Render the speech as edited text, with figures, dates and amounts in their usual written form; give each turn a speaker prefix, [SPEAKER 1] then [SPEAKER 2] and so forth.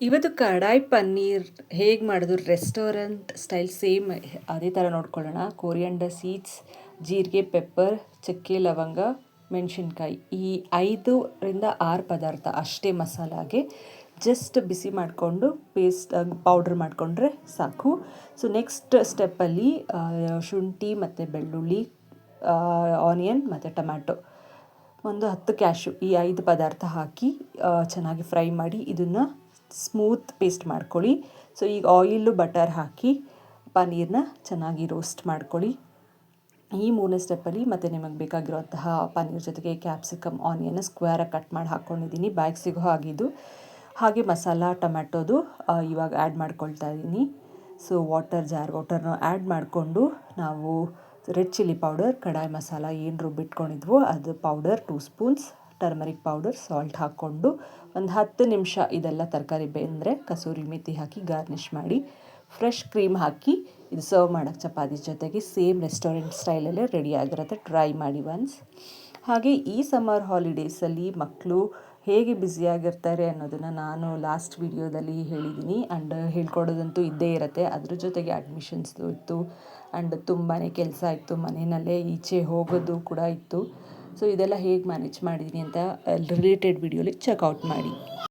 [SPEAKER 1] ಇವತ್ತು ಕಡಾಯಿ ಪನ್ನೀರ್ ಹೇಗೆ ಮಾಡೋದು ರೆಸ್ಟೋರೆಂಟ್ ಸ್ಟೈಲ್ ಸೇಮ್ ಅದೇ ಥರ ನೋಡ್ಕೊಳ್ಳೋಣ. ಕೋರಿಯಂಡರ್ ಸೀಡ್ಸ್, ಜೀರಿಗೆ, ಪೆಪ್ಪರ್, ಚಕ್ಕೆ, ಲವಂಗ, ಮೆಣಸಿನ್ಕಾಯಿ, ಈ 5 ರಿಂದ 6 ಪದಾರ್ಥ ಅಷ್ಟೇ ಮಸಾಲಾಗೆ. ಜಸ್ಟ್ ಬಿಸಿ ಮಾಡಿಕೊಂಡು ಪೇಸ್ಟ್ ಪೌಡ್ರ್ ಮಾಡಿಕೊಂಡ್ರೆ ಸಾಕು. ಸೊ ನೆಕ್ಸ್ಟ್ ಸ್ಟೆಪ್ಪಲ್ಲಿ ಶುಂಠಿ ಮತ್ತು ಬೆಳ್ಳುಳ್ಳಿ, ಆನಿಯನ್ ಮತ್ತು ಟೊಮ್ಯಾಟೊ, ಒಂದು 10 ಕ್ಯಾಶು, ಈ 5 ಪದಾರ್ಥ ಹಾಕಿ ಚೆನ್ನಾಗಿ ಫ್ರೈ ಮಾಡಿ ಇದನ್ನು ಸ್ಮೂತ್ ಪೇಸ್ಟ್ ಮಾಡ್ಕೊಳ್ಳಿ. ಸೊ ಈಗ ಆಯಿಲು ಬಟರ್ ಹಾಕಿ ಪನ್ನೀರನ್ನ ಚೆನ್ನಾಗಿ ರೋಸ್ಟ್ ಮಾಡ್ಕೊಳ್ಳಿ. ಈ 3ನೇ ಸ್ಟೆಪ್ಪಲ್ಲಿ ಮತ್ತು ನಿಮಗೆ ಬೇಕಾಗಿರುವಂತಹ ಪನ್ನೀರ್ ಜೊತೆಗೆ ಕ್ಯಾಪ್ಸಿಕಮ್, ಆನಿಯನ್ನ ಸ್ಕ್ವೇರಾಗಿ ಕಟ್ ಮಾಡಿ ಹಾಕ್ಕೊಂಡಿದ್ದೀನಿ, ಬಾಯಿಗೆ ಸಿಗೋ ಹಾಗಿದ್ದು. ಹಾಗೆ ಮಸಾಲ ಟೊಮ್ಯಾಟೋದು ಇವಾಗ ಆ್ಯಡ್ ಮಾಡ್ಕೊಳ್ತಾ ಇದ್ದೀನಿ. ಸೊ ವಾಟರ್ನ ಆ್ಯಡ್ ಮಾಡಿಕೊಂಡು ನಾವು ರೆಡ್ ಚಿಲ್ಲಿ ಪೌಡರ್, ಕಡಾಯಿ ಮಸಾಲ ಏನು ರುಬ್ಬಿಟ್ಕೊಂಡಿದ್ವೋ ಅದು powder 2 spoons, turmeric powder, salt ಹಾಕ್ಕೊಂಡು ಒಂದು 10 ನಿಮಿಷ ಇದೆಲ್ಲ ತರಕಾರಿ ಬೆಂದರೆ ಕಸೂರಿ ಮೇಥಿ ಹಾಕಿ ಗಾರ್ನಿಷ್ ಮಾಡಿ ಫ್ರೆಶ್ ಕ್ರೀಮ್ ಹಾಕಿ ಇದು ಸರ್ವ್ ಮಾಡೋಕ್ಕೆ ಚಪಾತಿ ಜೊತೆಗೆ ಸೇಮ್ ರೆಸ್ಟೋರೆಂಟ್ ಸ್ಟೈಲಲ್ಲೇ ರೆಡಿ ಆಗಿರುತ್ತೆ. ಟ್ರೈ ಮಾಡಿ ಒನ್ಸ್. ಹಾಗೆ ಈ ಸಮ್ಮರ್ ಹಾಲಿಡೇಸಲ್ಲಿ ಮಕ್ಕಳು ಹೇಗೆ ಬ್ಯುಸಿಯಾಗಿರ್ತಾರೆ ಅನ್ನೋದನ್ನು ನಾನು ಲಾಸ್ಟ್ ವಿಡಿಯೋದಲ್ಲಿ ಹೇಳಿದ್ದೀನಿ. ಆ್ಯಂಡ್ ಹೇಳ್ಕೊಡೋದಂತೂ ಇದ್ದೇ ಇರುತ್ತೆ. ಅದ್ರ ಜೊತೆಗೆ ಅಡ್ಮಿಷನ್ಸ್ದು ಇತ್ತು ಆ್ಯಂಡ್ ತುಂಬಾ ಕೆಲಸ ಇತ್ತು, ಮನೆಯಲ್ಲೇ ಈಚೆ ಹೋಗೋದು ಕೂಡ ಇತ್ತು. ಸೊ ಇದೆಲ್ಲ ಹೇಗೆ ಮ್ಯಾನೇಜ್ ಮಾಡಿದ್ದೀನಿ ಅಂತ ರಿಲೇಟೆಡ್ ವಿಡಿಯೋಲಿ ಚೆಕ್ಔಟ್ ಮಾಡಿ.